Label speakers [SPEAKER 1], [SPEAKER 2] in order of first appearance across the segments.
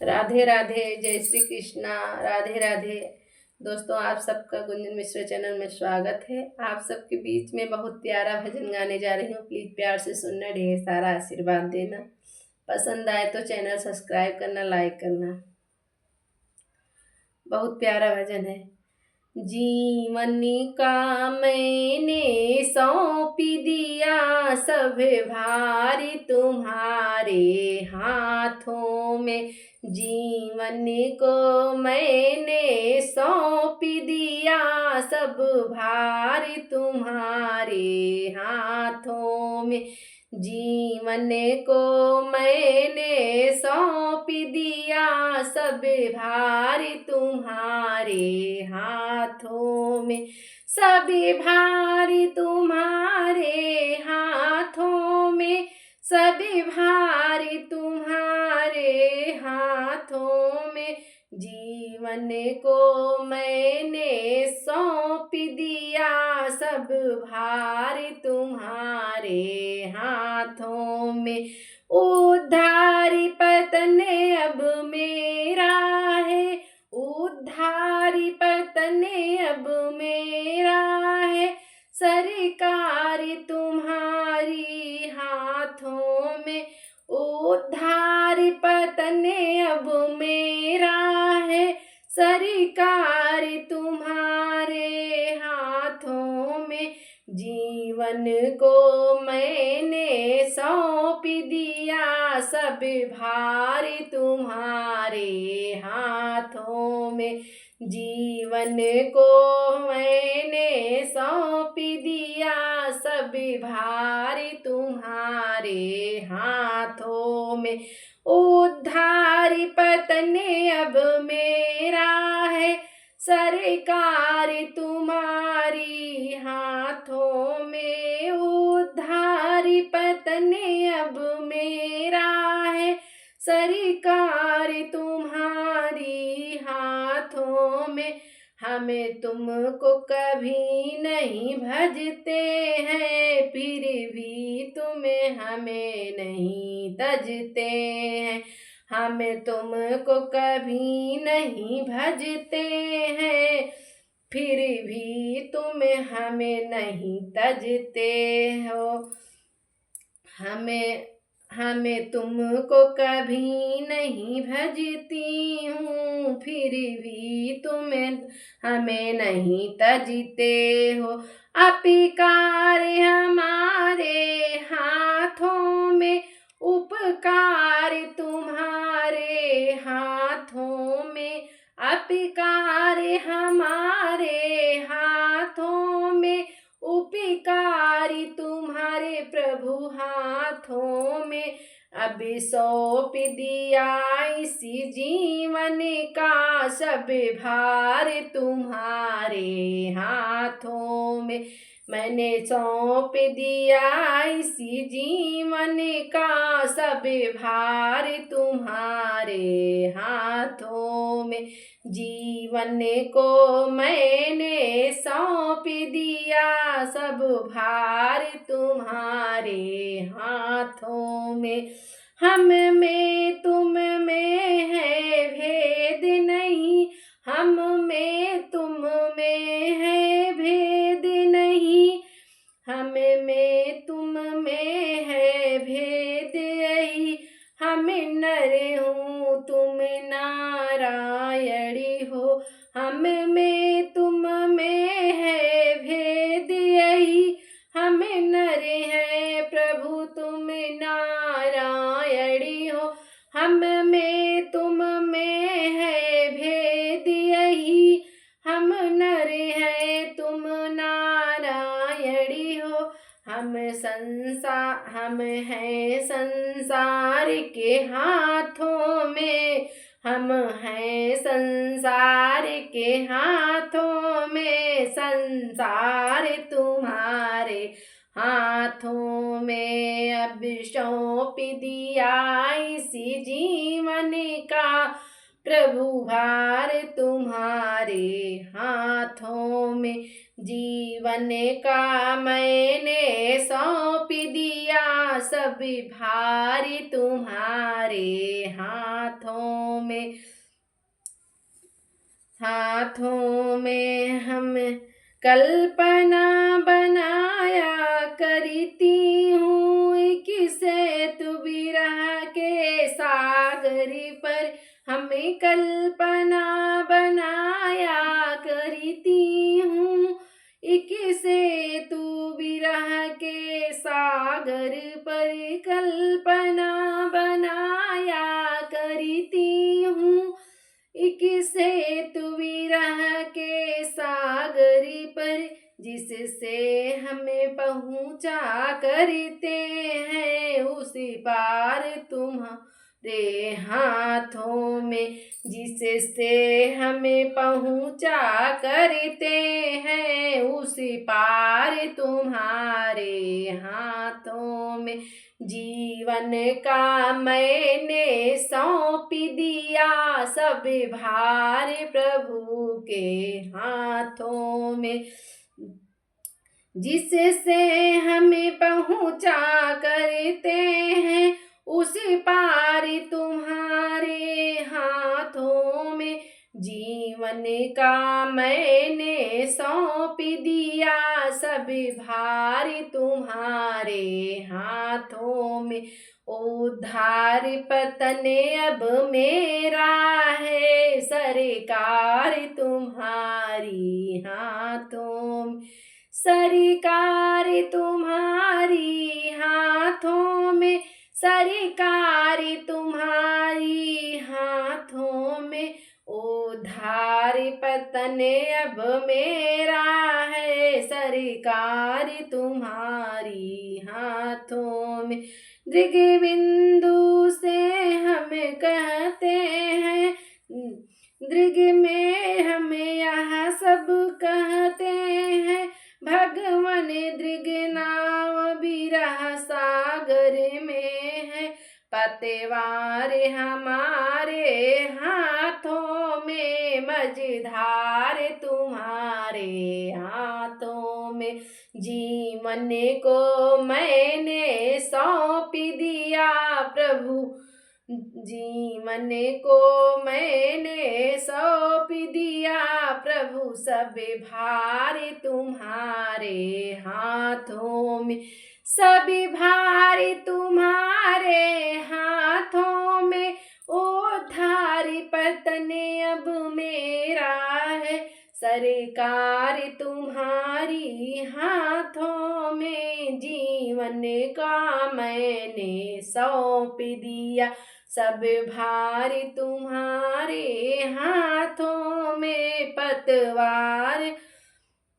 [SPEAKER 1] राधे राधे, जय श्री कृष्णा। राधे राधे दोस्तों, आप सबका गुंजन मिश्रा चैनल में स्वागत है। आप सबके बीच में बहुत प्यारा भजन गाने जा रही हूँ। प्लीज़ प्यार से सुनना, ढेर सारा आशीर्वाद देना। पसंद आए तो चैनल सब्सक्राइब करना, लाइक करना। बहुत प्यारा भजन है। जीवन का मैंने सौंप दिया, सब भारी तुम्हारे हाथों में। जीवन को मैंने सौंप दिया, सब भारी तुम्हारे हाथों में। जीवन को मैंने सौंप दिया, सब भारी तुम्हारे हाथों में। सभी भारी तुम्हारे हाथों में, सभी भारी तुम्हारे हाथों में। जीवन को मैंने सौंप दिया, सब भारी तुम्हारे हाथों में। उद्धारी पतन अब मेरा है, उद्धारी पतन अब मेरा है। सरकार तुम्हारी हाथों में, उद्धार पतन अब मेरा है। सरकार तुम्हारे हाथों में। जीवन को मैंने सौंप दिया, सब भार तुम्हारे हाथों में। जीवन को मैंने सौंप दिया, सब भार तुम्हारे हाथों में। उद्धार पतन अब मेरा है, सरकार तुम्हारी हाथों में। उद्धार पतन अब मेरा है, सरकार तुम्हारी हाथों में। हमें तुमको कभी नहीं भजते हैं, फिर भी तुम्हें हमें नहीं तजते हैं। हमें तुमको कभी नहीं भजते हैं, फिर भी तुम हमें नहीं तजते हो। हमें तुमको कभी नहीं भजती हूँ, फिर भी तुम हमें नहीं तजते हो। अपकार हमारे हाथों में, उपकार तुम्हारे हाथों में। अपकार हमारे हाथों में, उपकार तुम्हारे प्रभु हाथों में। अब सौंप दिया इसी जीवन का, सब भार तुम्हारे हाथों में। मैंने सौंप दिया इसी जीवन का, सब भार तुम्हारे हाथों में। जीवन को मैंने सौंप दिया, सब भार तुम्हारे हाथों में। हम में तुम में है भेद नहीं, हम में तुम में है भेद नहीं। हम में तुम में है भेद यही, हम नर हूँ तुम नारायणी हो। हम में तुम में है भेद यही, हम नर हैं प्रभु तुम नारायणी हो। हम में तुम में है भेद यही, हम नर हैं तुम नारायणी हो। हम हैं संसार के हाथों में, हम हैं संसार के हाथों में। संसार तुम्हारे हाथों में। अब सौंप दिया इसी जीवन का, प्रभु भार तुम्हारे हाथों में। जीवन का मैंने सौंप दिया, सब भार तुम्हारे हाथों में। हाथों में हम कल्पना बनाया करती हूँ, किसे तू विरह के सागर पर हमें कल्पना बनाया करती हूँ, किसे तू विरह के सागर पर कल्पना बनाया करती हूँ, किसे तू विरह के सागर पर जिससे हमें पहुँचा करते हैं उसी पार तुम्हारे हाथों में, जिससे हमें पहुँचा करते हैं उसी पार तुम्हारे हाथों में। जीवन का मैंने सौंप दिया सब भार प्रभु के हाथों में, जिससे हमें पहुँचा करते हैं उसी पार तुम्हारे हाथों में। जीवन का मैंने सौंप दिया सब भार तुम्हारे हाथों में, उद्धार पतन अब मेरा है सरकार तुम्हारी हाथों में, सरकार तुम्हारी हाथों में, सरकार तुम्हारी हाथों में, उद्धार पतन अब मेरा है सरकार तुम्हारी हाथों में। दृग बिंदु से हम कहते हैं, दृग में हम यह सब कहते हैं, भगवान दृग नाव बिरह सागर में है, पतवार हमारे हाथों में, मझधार तुम्हारे हाथों में। जीवन को मैंने सौंप दिया प्रभु, जीवन को मैंने सौंप दिया प्रभु सब भार तुम्हारे हाथों में, सभी भार तुम्हारे हाथों में, उद्धार पतन अब मेरा है सरकार तुम्हारी हाथों में। जीवन का मैंने सौंप दिया सब भार तुम्हारे हाथों में, पतवार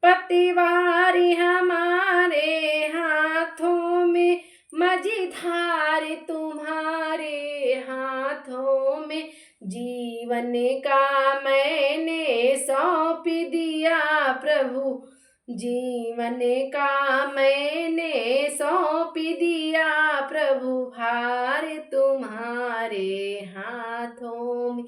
[SPEAKER 1] पतवार हमारे हाथों में, मझधार तुम्हारे हाथों में। जीवन का मैंने सौंप दिया प्रभु, जीवन का मैंने सौंप दिया प्रभु, भार तुम्हारे हाथों में।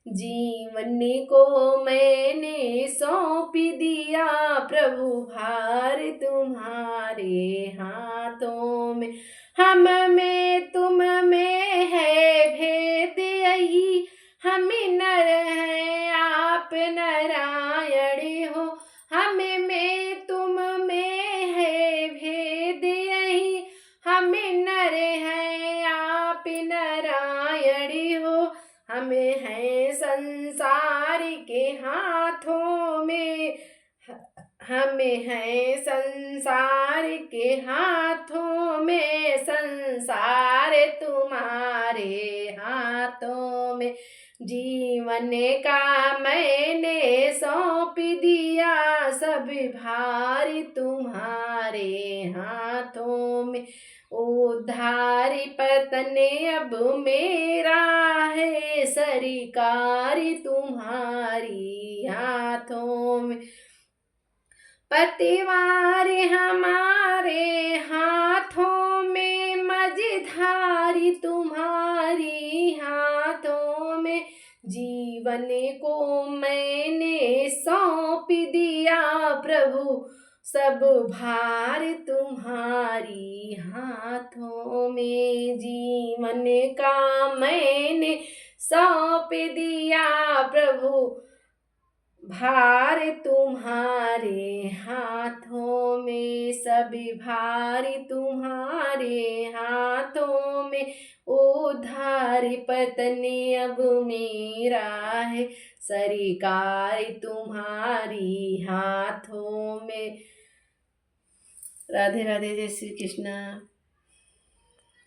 [SPEAKER 1] जीवन को मैंने सौंप दिया प्रभु, भार तुम्हारे हाथों में। हम में तुम में है भेद यही, हम नर हैं आप नारायण हो, हम में तुम में है भेद यही, हम नर हैं आप नारायण हो, हमें है संसार के हाथों में, हमें है संसार के हाथों में, संसार तुम्हारे हाथों में। जीवन का मैंने सौंप दिया सब भार तुम्हारे हाथों में, उद्धार पतन अब मेरा है सरकार तुम्हारी हाथों में, पतवार हमारे हाथों में, मझधार तुम्हारी हाथों में। जीवन को मैंने सौंप दिया प्रभु, सब भार तुम्हारी हाथों में। जीवन का मैंने सौंप दिया प्रभु, भार तुम्हारे हाथों में, सभी भारी तुम्हारे हाथों में, उद्धार पतने अब मेरा है, सरकार तुम्हारी हाथों में। राधे राधे, जय श्री कृष्णा।